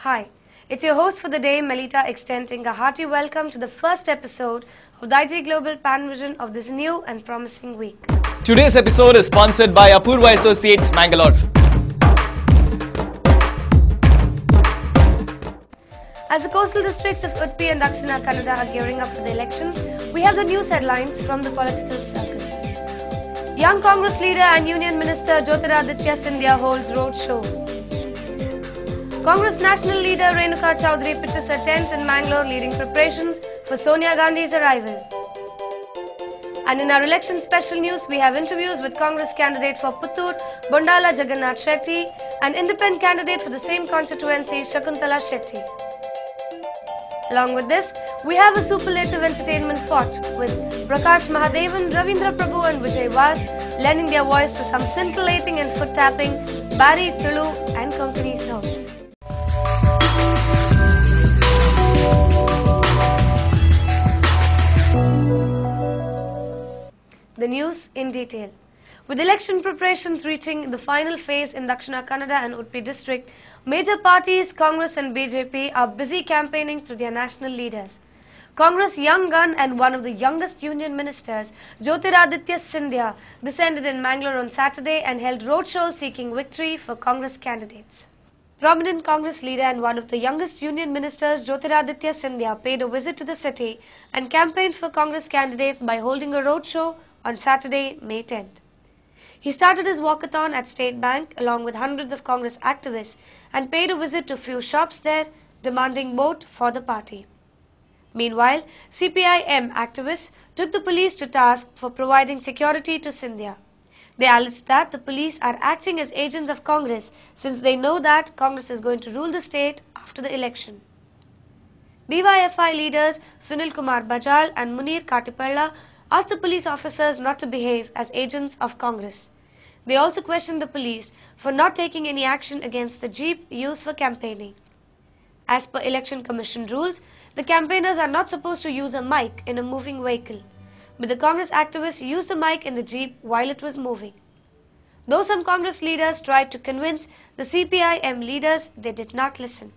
Hi, it's your host for the day, Melita, extending a hearty welcome to the first episode of the Daiji Global Pan Vision of this new and promising week. Today's episode is sponsored by Apurva Associates, Mangalore. As the coastal districts of Udupi and Dakshina Kannada are gearing up for the elections, we have the news headlines from the political circles. Young Congress leader and Union Minister Jyotiraditya Scindia holds roadshow. Congress national leader Renuka Chaudhary pitches a tent in Mangalore leading preparations for Sonia Gandhi's arrival. And in our election special news, we have interviews with Congress candidate for Puttur, Bondala Jagannath Shetty, and independent candidate for the same constituency, Shakuntala Shetty. Along with this, we have a superlative entertainment pot with Prakash Mahadevan, Ravindra Prabhu and Vijay Vas lending their voice to some scintillating and foot-tapping Bari, Tulu and Konkani songs. The news in detail. With election preparations reaching the final phase in Dakshina Kannada and Udupi district, major parties, Congress and BJP are busy campaigning through their national leaders. Congress young gun and one of the youngest union ministers, Jyotiraditya Scindia, descended in Mangalore on Saturday and held roadshows seeking victory for Congress candidates. Prominent Congress leader and one of the youngest union ministers, Jyotiraditya Scindia, paid a visit to the city and campaigned for Congress candidates by holding a roadshow on Saturday, May 10th. He started his walkathon at State Bank along with hundreds of Congress activists and paid a visit to few shops there, demanding vote for the party. Meanwhile, CPI-M activists took the police to task for providing security to Scindia. They alleged that the police are acting as agents of Congress since they know that Congress is going to rule the state after the election. DYFI leaders Sunil Kumar Bajal and Munir Katipalla asked the police officers not to behave as agents of Congress. They also questioned the police for not taking any action against the jeep used for campaigning. As per Election Commission rules, the campaigners are not supposed to use a mic in a moving vehicle, but the Congress activists used the mic in the jeep while it was moving. Though some Congress leaders tried to convince the CPI-M leaders, they did not listen.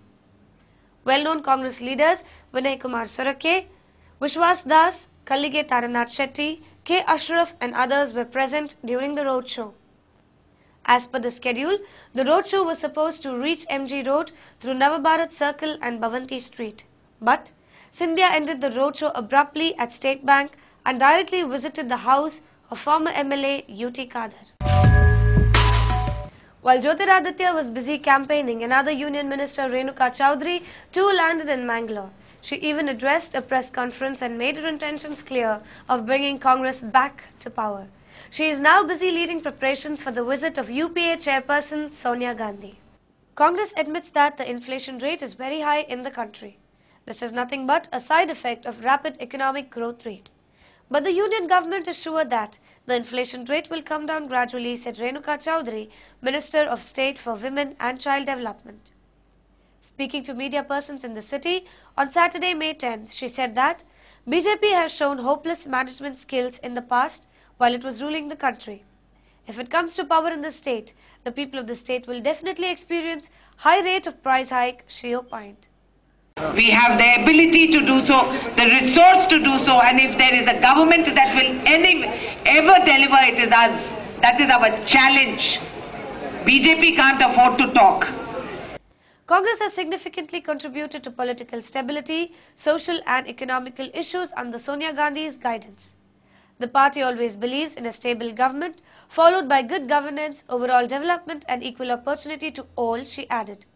Well-known Congress leaders Vinay Kumar Sorake, Vishwas Das, Kallige Taranath Shetty, K. Ashraf and others were present during the roadshow. As per the schedule, the roadshow was supposed to reach MG Road through Navabharat Circle and Bhavanti Street. But Scindia ended the roadshow abruptly at State Bank and directly visited the house of former MLA U.T. Khadar. While Jyotiraditya was busy campaigning, another Union Minister Renuka Chaudhary too landed in Mangalore. She even addressed a press conference and made her intentions clear of bringing Congress back to power. She is now busy leading preparations for the visit of UPA chairperson Sonia Gandhi. Congress admits that the inflation rate is very high in the country. This is nothing but a side effect of rapid economic growth rate. But the union government is sure that the inflation rate will come down gradually, said Renuka Chaudhary, Minister of State for Women and Child Development. Speaking to media persons in the city on Saturday, May 10th, she said that BJP has shown hopeless management skills in the past while it was ruling the country. If it comes to power in the state, the people of the state will definitely experience high rate of price hike, she opined. We have the ability to do so, the resource to do so, and if there is a government that will ever deliver, it is us. That is our challenge. BJP can't afford to talk. Congress has significantly contributed to political stability, social and economical issues under Sonia Gandhi's guidance. The party always believes in a stable government, followed by good governance, overall development and equal opportunity to all, she added.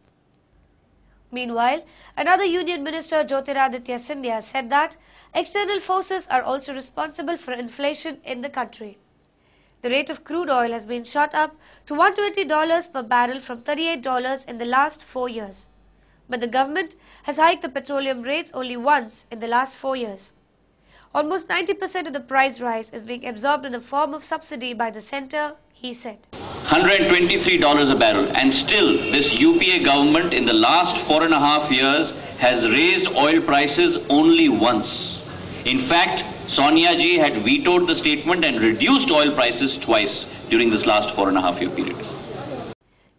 Meanwhile, another Union Minister, Jyotiraditya Scindia, said that external forces are also responsible for inflation in the country. The rate of crude oil has been shot up to $120 per barrel from $38 in the last 4 years. But the government has hiked the petroleum rates only once in the last 4 years. Almost 90% of the price rise is being absorbed in the form of subsidy by the centre, he said. $123 a barrel, and still this UPA government in the last 4.5 years has raised oil prices only once. In fact, Sonia ji had vetoed the statement and reduced oil prices twice during this last 4.5 year period.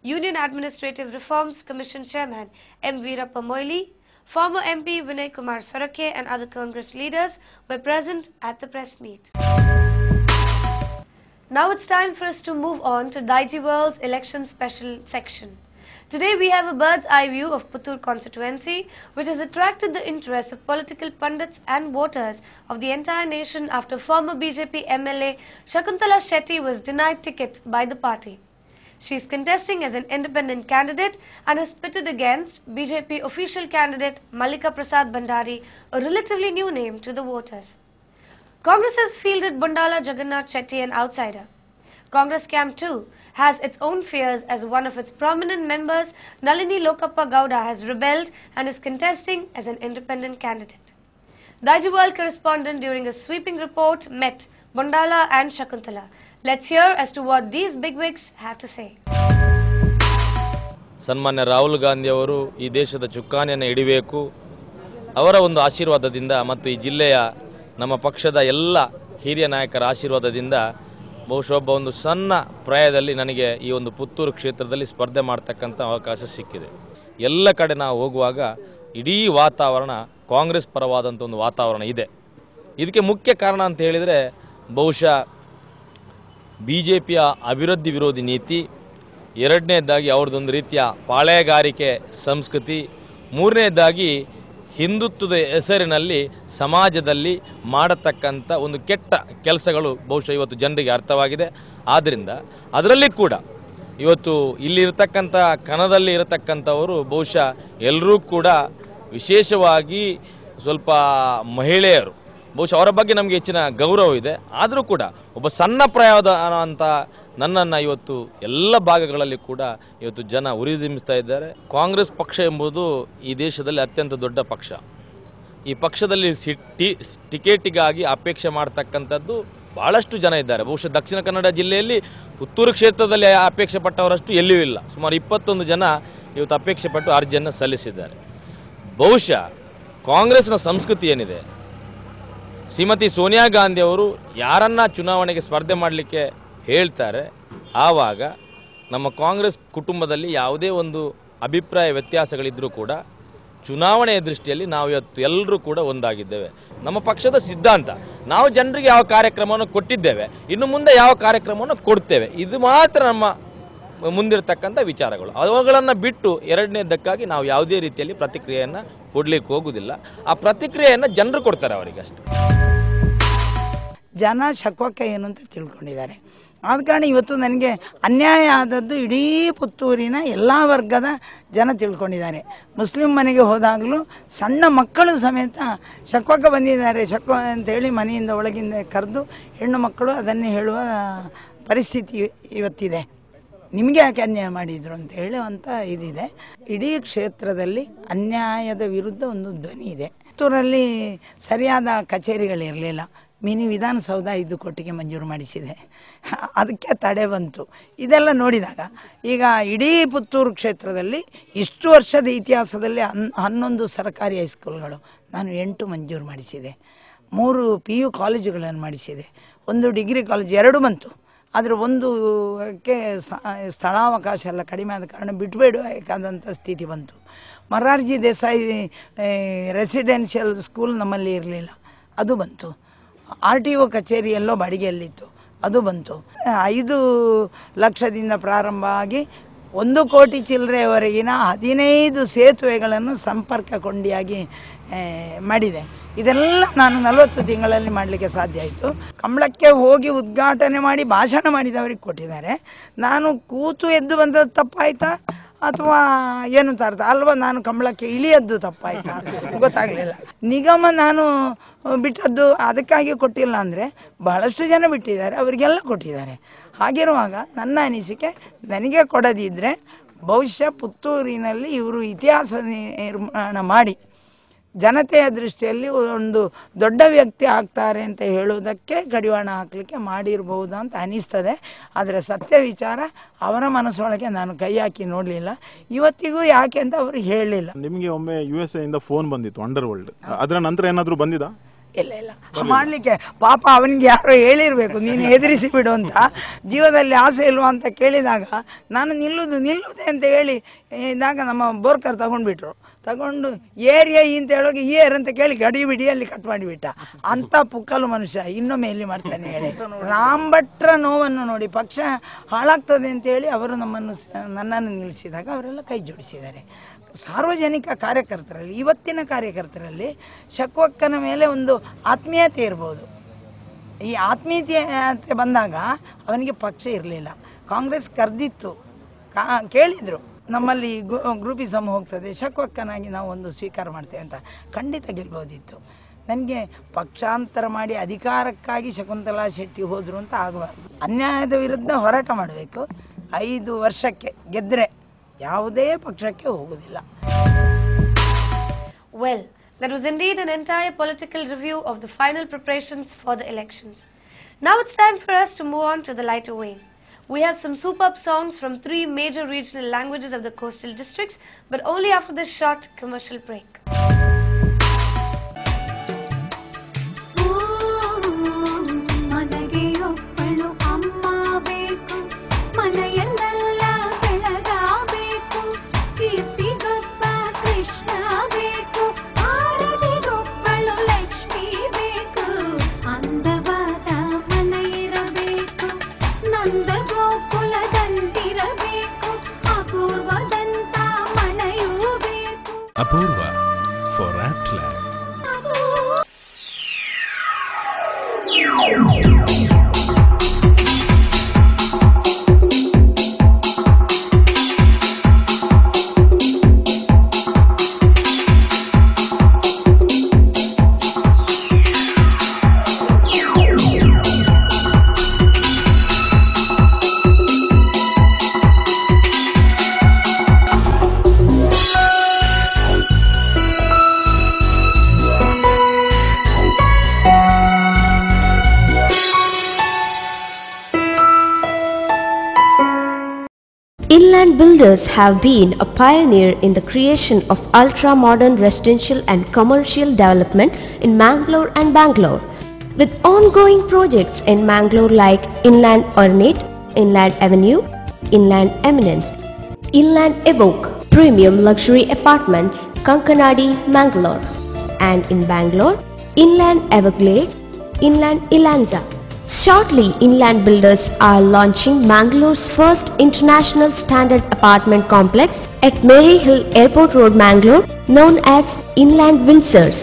Union Administrative Reforms Commission Chairman M. Veerappa Moily, former MP Vinay Kumar Sarake and other Congress leaders were present at the press meet. Now it's time for us to move on to Daijiworld's election special section. Today we have a bird's eye view of Puttur constituency, which has attracted the interest of political pundits and voters of the entire nation after former BJP MLA Shakuntala Shetty was denied ticket by the party. She is contesting as an independent candidate and is pitted against BJP official candidate Mallika Prasad Bhandari, a relatively new name to the voters. Congress has fielded Bundala Jagannath Shetty, an outsider. Congress Camp 2 has its own fears as one of its prominent members, Nalini Lokappa Gowda, has rebelled and is contesting as an independent candidate. Daijiworld correspondent during a sweeping report met Bundala and Shakuntala. Let's hear as to what these bigwigs have to say. ಸನ್ಮಾನ್ಯ ರಾಹುಲ್ ಗಾಂಧಿ ಅವರು ಈ ದೇಶದ ಚುಕ್ಕಾಣಿಯನ್ನು ಹಿಡಿಬೇಕು. ಅವರ ಒಂದು ಆಶೀರ್ವಾದದಿಂದ ಮತ್ತು ಈ ಜಿಲ್ಲೆಯ ನಮ್ಮ ಪಕ್ಷದ ಎಲ್ಲ ಹಿರಿಯ ನಾಯಕರ ಆಶೀರ್ವಾದದಿಂದ ಬಹುಶಃ ಒಬ್ಬ ಒಂದು ಸಣ್ಣ ಪ್ರಾಯದಲ್ಲಿ ನನಗೆ ಈ ಒಂದು ಪುತ್ತೂರು ಕ್ಷೇತ್ರದಲ್ಲಿ ಸ್ಪರ್ಧೆ ಮಾಡ್ತಕ್ಕಂಥ ಅವಕಾಶ ಸಿಕ್ಕಿದೆ. ಎಲ್ಲ ಕಡೆ ನಾವು ಹೋಗುವಾಗ ಇಡೀ ವಾತಾವರಣ ಕಾಂಗ್ರೆಸ್ ಪರವಾದಂಥ ಒಂದು ವಾತಾವರಣ ಇದೆ. ಇದಕ್ಕೆ ಮುಖ್ಯ ಕಾರಣ ಅಂತ ಹೇಳಿದರೆ ಬಹುಶಃ BJPಯ ಅಭಿವೃದ್ಧಿ ವಿರೋಧಿ ನೀತಿ, ಎರಡನೇದಾಗಿ ಅವ್ರದ್ದೊಂದು ರೀತಿಯ ಪಾಳೆಗಾರಿಕೆ ಸಂಸ್ಕೃತಿ, ಮೂರನೇದಾಗಿ ಹಿಂದುತ್ವದ ಹೆಸರಿನಲ್ಲಿ ಸಮಾಜದಲ್ಲಿ ಮಾಡತಕ್ಕಂಥ ಒಂದು ಕೆಟ್ಟ ಕೆಲಸಗಳು ಬಹುಶಃ ಇವತ್ತು ಜನರಿಗೆ ಅರ್ಥವಾಗಿದೆ. ಆದ್ದರಿಂದ ಅದರಲ್ಲಿ ಕೂಡ ಇವತ್ತು ಇಲ್ಲಿರತಕ್ಕಂಥ ಕಣದಲ್ಲಿ ಇರತಕ್ಕಂಥವರು ಬಹುಶಃ ಎಲ್ಲರೂ ಕೂಡ ವಿಶೇಷವಾಗಿ ಸ್ವಲ್ಪ ಮಹಿಳೆಯರು, ಬಹುಶಃ ಅವರ ಬಗ್ಗೆ ನಮಗೆ ಹೆಚ್ಚಿನ ಗೌರವ ಇದೆ. ಆದರೂ ಕೂಡ ಒಬ್ಬ ಸಣ್ಣ ಪ್ರಾಯದ ಅಂತ ನನ್ನನ್ನು ಇವತ್ತು ಎಲ್ಲ ಭಾಗಗಳಲ್ಲಿ ಕೂಡ ಇವತ್ತು ಜನ ಉರಿದುಂಬಿಸ್ತಾ ಇದ್ದಾರೆ. ಕಾಂಗ್ರೆಸ್ ಪಕ್ಷ ಎಂಬುದು ಈ ದೇಶದಲ್ಲಿ ಅತ್ಯಂತ ದೊಡ್ಡ ಪಕ್ಷ. ಈ ಪಕ್ಷದಲ್ಲಿ ಟಿಕೆಟಿಗಾಗಿ ಅಪೇಕ್ಷೆ ಮಾಡ್ತಕ್ಕಂಥದ್ದು ಭಾಳಷ್ಟು ಜನ ಇದ್ದಾರೆ. ಬಹುಶಃ ದಕ್ಷಿಣ ಕನ್ನಡ ಜಿಲ್ಲೆಯಲ್ಲಿ ಪುತ್ತೂರು ಕ್ಷೇತ್ರದಲ್ಲಿ ಅಪೇಕ್ಷೆ ಪಟ್ಟವರಷ್ಟು ಎಲ್ಲಿಯೂ ಇಲ್ಲ. ಸುಮಾರು 21 ಜನ ಇವತ್ತು ಅಪೇಕ್ಷೆ ಪಟ್ಟು ಅರ್ಜಿಯನ್ನು ಸಲ್ಲಿಸಿದ್ದಾರೆ. ಬಹುಶಃ ಕಾಂಗ್ರೆಸ್ನ ಸಂಸ್ಕೃತಿ ಏನಿದೆ, ಶ್ರೀಮತಿ ಸೋನಿಯಾ ಗಾಂಧಿ ಅವರು ಯಾರನ್ನ ಚುನಾವಣೆಗೆ ಸ್ಪರ್ಧೆ ಮಾಡಲಿಕ್ಕೆ ಹೇಳ್ತಾರೆ, ಆವಾಗ ನಮ್ಮ ಕಾಂಗ್ರೆಸ್ ಕುಟುಂಬದಲ್ಲಿ ಯಾವುದೇ ಒಂದು ಅಭಿಪ್ರಾಯ ವ್ಯತ್ಯಾಸಗಳಿದ್ದರೂ ಕೂಡ ಚುನಾವಣೆಯ ದೃಷ್ಟಿಯಲ್ಲಿ ನಾವು ಇವತ್ತು ಎಲ್ಲರೂ ಕೂಡ ಒಂದಾಗಿದ್ದೇವೆ. ನಮ್ಮ ಪಕ್ಷದ ಸಿದ್ಧಾಂತ, ನಾವು ಜನರಿಗೆ ಯಾವ ಕಾರ್ಯಕ್ರಮವನ್ನು ಕೊಟ್ಟಿದ್ದೇವೆ, ಇನ್ನು ಮುಂದೆ ಯಾವ ಕಾರ್ಯಕ್ರಮವನ್ನು ಕೊಡ್ತೇವೆ, ಇದು ಮಾತ್ರ ನಮ್ಮ ಮುಂದಿರತಕ್ಕಂಥ ವಿಚಾರಗಳು. ಅವುಗಳನ್ನು ಬಿಟ್ಟು ಎರಡನೇದಕ್ಕಾಗಿ ನಾವು ಯಾವುದೇ ರೀತಿಯಲ್ಲಿ ಪ್ರತಿಕ್ರಿಯೆಯನ್ನು ಕೊಡಲಿಕ್ಕೆ ಹೋಗುವುದಿಲ್ಲ. ಆ ಪ್ರತಿಕ್ರಿಯೆಯನ್ನು ಜನರು ಕೊಡ್ತಾರೆ ಅವರಿಗಷ್ಟೇ. ಜನ ಶಕ್ವಕ್ಕ ಏನು ಅಂತ ತಿಳ್ಕೊಂಡಿದ್ದಾರೆ. ಆದ ಕಾರಣ ಇವತ್ತು ನನಗೆ ಅನ್ಯಾಯ ಆದದ್ದು ಇಡೀ ಪುತ್ತೂರಿನ ಎಲ್ಲ ವರ್ಗದ ಜನ ತಿಳ್ಕೊಂಡಿದ್ದಾರೆ. ಮುಸ್ಲಿಂ ಮನೆಗೆ ಹೋದಾಗಲೂ ಸಣ್ಣ ಮಕ್ಕಳು ಸಮೇತ ಶಕ್ವಕ್ಕ ಬಂದಿದ್ದಾರೆ ಶಕ್ವ ಅಂತೇಳಿ ಮನೆಯಿಂದ ಒಳಗಿಂದ ಕರೆದು ಹೆಣ್ಣು ಮಕ್ಕಳು ಅದನ್ನೇ ಹೇಳುವ ಪರಿಸ್ಥಿತಿ ಇವತ್ತಿದೆ. ನಿಮಗೆ ಯಾಕೆ ಅನ್ಯಾಯ ಮಾಡಿದರು ಅಂತ ಹೇಳುವಂಥ ಇದಿದೆ. ಇಡೀ ಕ್ಷೇತ್ರದಲ್ಲಿ ಅನ್ಯಾಯದ ವಿರುದ್ಧ ಒಂದು ಧ್ವನಿ ಇದೆ. ಪುತ್ತೂರಲ್ಲಿ ಸರಿಯಾದ ಕಚೇರಿಗಳಿರಲಿಲ್ಲ. ಮಿನಿ ವಿಧಾನಸೌಧ 5 ಕೋಟಿಗೆ ಮಂಜೂರು ಮಾಡಿಸಿದೆ, ಅದಕ್ಕೆ ತಡೆ ಬಂತು. ಇದೆಲ್ಲ ನೋಡಿದಾಗ ಈಗ ಇಡೀ ಪುತ್ತೂರು ಕ್ಷೇತ್ರದಲ್ಲಿ ಇಷ್ಟು ವರ್ಷದ ಇತಿಹಾಸದಲ್ಲಿ 11 ಸರ್ಕಾರಿ ಹೈಸ್ಕೂಲ್ಗಳು ನಾನು 8 ಮಂಜೂರು ಮಾಡಿಸಿದೆ, 3 PU ಕಾಲೇಜುಗಳನ್ನು ಮಾಡಿಸಿದೆ, 1 ಡಿಗ್ರಿ ಕಾಲೇಜ್ 2 ಬಂತು. ಆದರೆ ಒಂದಕ್ಕೆ ಸ್ಥಳಾವಕಾಶ ಎಲ್ಲ ಕಡಿಮೆ ಆದ ಕಾರಣ ಬಿಟ್ಟುಬೇಡಬೇಕಾದಂಥ ಸ್ಥಿತಿ ಬಂತು. ಮೊರಾರ್ಜಿ ದೇಸಾಯಿ ರೆಸಿಡೆನ್ಷಿಯಲ್ ಸ್ಕೂಲ್ ನಮ್ಮಲ್ಲಿ ಇರಲಿಲ್ಲ, ಅದು ಬಂತು. RTO ಕಚೇರಿ ಎಲ್ಲೋ ಬಾಡಿಗೆಯಲ್ಲಿತ್ತು, ಅದು ಬಂತು. 5 ಲಕ್ಷದಿಂದ ಪ್ರಾರಂಭ ಆಗಿ 1 ಕೋಟಿ ಚಿಲ್ಲರೆವರೆಗಿನ 15 ಸೇತುವೆಗಳನ್ನು ಸಂಪರ್ಕ ಕೊಂಡಿಯಾಗಿ ಮಾಡಿದೆ. ಇದೆಲ್ಲ ನಾನು 40 ತಿಂಗಳಲ್ಲಿ ಮಾಡಲಿಕ್ಕೆ ಸಾಧ್ಯ ಆಯಿತು. ಕಂಬಳಕ್ಕೆ ಹೋಗಿ ಉದ್ಘಾಟನೆ ಮಾಡಿ ಭಾಷಣ ಮಾಡಿದವರಿಗೆ ಕೊಟ್ಟಿದ್ದಾರೆ. ನಾನು ಕೂತು ಎದ್ದು ಬಂದದ್ದು ತಪ್ಪಾಯ್ತಾ ಅಥವಾ ಏನು ಅರ್ಥ ಅಲ್ವಾ? ನಾನು ಕಂಬಳಕ್ಕೆ ಇಳಿಯದ್ದು ತಪ್ಪಾಯ್ತಾ ಗೊತ್ತಾಗಲಿಲ್ಲ. ನಿಗಮ ನಾನು ಬಿಟ್ಟದ್ದು ಅದಕ್ಕಾಗಿ ಕೊಟ್ಟಿಲ್ಲ ಅಂದರೆ ಬಹಳಷ್ಟು ಜನ ಬಿಟ್ಟಿದ್ದಾರೆ, ಅವರಿಗೆಲ್ಲ ಕೊಟ್ಟಿದ್ದಾರೆ. ಹಾಗಿರುವಾಗ ನನ್ನ ಅನಿಸಿಕೆ, ನನಗೆ ಕೊಡದಿದ್ದರೆ ಬಹುಶಃ ಪುತ್ತೂರಿನಲ್ಲಿ ಇವರು ಇತಿಹಾಸ ನಿರ್ಮಾಣ ಮಾಡಿ ಜನತೆಯ ದೃಷ್ಟಿಯಲ್ಲಿ ಒಂದು ದೊಡ್ಡ ವ್ಯಕ್ತಿ ಆಗ್ತಾರೆ ಅಂತ ಹೇಳುವುದಕ್ಕೆ ಕಡಿವಾಣ ಹಾಕಲಿಕ್ಕೆ ಮಾಡಿರಬಹುದು ಅಂತ ಅನಿಸ್ತದೆ. ಆದರೆ ಸತ್ಯ ವಿಚಾರ ಅವರ ಮನಸ್ಸೊಳಗೆ ನಾನು ಕೈ ಹಾಕಿ ನೋಡಲಿಲ್ಲ. ಇವತ್ತಿಗೂ ಯಾಕೆ ಅಂತ ಅವರು ಹೇಳಲಿಲ್ಲ. ನಿಮಗೆ ಒಮ್ಮೆ USA ಇಂದ ಫೋನ್ ಬಂದಿತ್ತು ಅಂಡರ್ ವರ್ಲ್ಡ್, ಅದರ ನಂತರ ಏನಾದರೂ ಬಂದಿದಾ? ಇಲ್ಲ ಮಾಡಲಿಕ್ಕೆ ಪಾಪ ಅವನಿಗೆ ಯಾರೋ ಹೇಳಿರಬೇಕು ನೀನು ಎದುರಿಸಿ ಬಿಡು ಅಂತ. ಜೀವದಲ್ಲಿ ಆಸೆ ಇಲ್ವಾ ಅಂತ ಕೇಳಿದಾಗ ನಾನು ನಿಲ್ಲುವುದೇ ಅಂತ ಹೇಳಿ ಇದ್ದಾಗ ನಮ್ಮ ಬೋರ್ಕರ್ ತಗೊಂಡು ಏರಿಯಾ ಅಂತ ಹೇಳೋಗಿ ಏರ್ ಅಂತ ಕೇಳಿ ಗಡಿಬಿಡಿಯಲ್ಲಿ ಕಟ್ ಮಾಡಿಬಿಟ್ಟ. ಅಂಥ ಪುಕ್ಕಲು ಮನುಷ್ಯ ಇನ್ನೊಮ್ಮೆ ಎಲ್ಲಿ ಮಾಡ್ತಾನೆ ಹೇಳಿ. ರಾಮ್ ಭಟ್ರ ನೋವನ್ನು ನೋಡಿ ಪಕ್ಷ ಹಾಳಾಗ್ತದೆ ಅಂತೇಳಿ ಅವರು ನನ್ನನ್ನು ನಿಲ್ಲಿಸಿದಾಗ ಅವರೆಲ್ಲ ಕೈ ಜೋಡಿಸಿದ್ದಾರೆ. ಸಾರ್ವಜನಿಕ ಕಾರ್ಯಕರ್ತರಲ್ಲಿ, ಇವತ್ತಿನ ಕಾರ್ಯಕರ್ತರಲ್ಲಿ ಶಕ್ವಕ್ಕನ ಮೇಲೆ ಒಂದು ಆತ್ಮೀಯತೆ ಇರ್ಬೋದು. ಈ ಆತ್ಮೀಯತೆ ಬಂದಾಗ ಅವನಿಗೆ ಪಕ್ಷ ಇರಲಿಲ್ಲ. ಕಾಂಗ್ರೆಸ್ ಕರೆದಿತ್ತು, ಕೇಳಿದರು ನಮ್ಮಲ್ಲಿ ಗ್ರೂಪಿಸಮ್ ಹೋಗ್ತದೆ, ಶಕ್ವಕ್ಕನಾಗಿ ನಾವು ಒಂದು ಸ್ವೀಕಾರ ಮಾಡ್ತೇವೆ ಅಂತ. ಖಂಡಿತ ಗೆಲ್ಬೋದಿತ್ತು. ನನಗೆ ಪಕ್ಷಾಂತರ ಮಾಡಿ ಅಧಿಕಾರಕ್ಕಾಗಿ ಶಕುಂತಲಾ ಶೆಟ್ಟಿ ಹೋದರು ಅಂತ ಆಗಬಾರ್ದು. ಅನ್ಯಾಯದ ವಿರುದ್ಧ ಹೋರಾಟ ಮಾಡಬೇಕು. 5 ವರ್ಷಕ್ಕೆ ಗೆದ್ದರೆ ಯಾವುದೇ ಪಕ್ಷಕ್ಕೆ ಹೋಗುವುದಿಲ್ಲ. Well, that was indeed an entire political review of the final preparations for the elections. Now it's time for us to move on to the lighter vein. We have some superb songs from 3 major regional languages of the coastal districts, but only after this short commercial break. Apurva for Atlan. Inland builders have been a pioneer in the creation of ultra-modern residential and commercial development in Mangalore and Bangalore. With ongoing projects in Mangalore like Inland Ornate, Inland Avenue, Inland Eminence, Inland Evoke, Premium Luxury Apartments, Kankanadi, Mangalore, and in Bangalore, Inland Everglades, Inland Ilanza. Shortly, Inland Builders are launching Mangalore's first international standard apartment complex at Mary Hill Airport Road, Mangalore, known as Inland Windsors.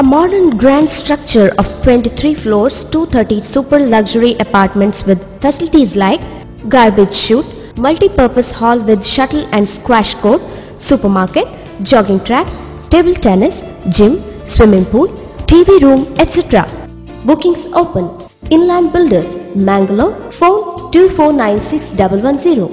A modern grand structure of 23 floors, 230 super luxury apartments with facilities like garbage chute, multi-purpose hall with shuttle and squash court, supermarket, jogging track, table tennis, gym, swimming pool, TV room, etc. Bookings open. Inland Builders, Mangalore, phone 2496 110.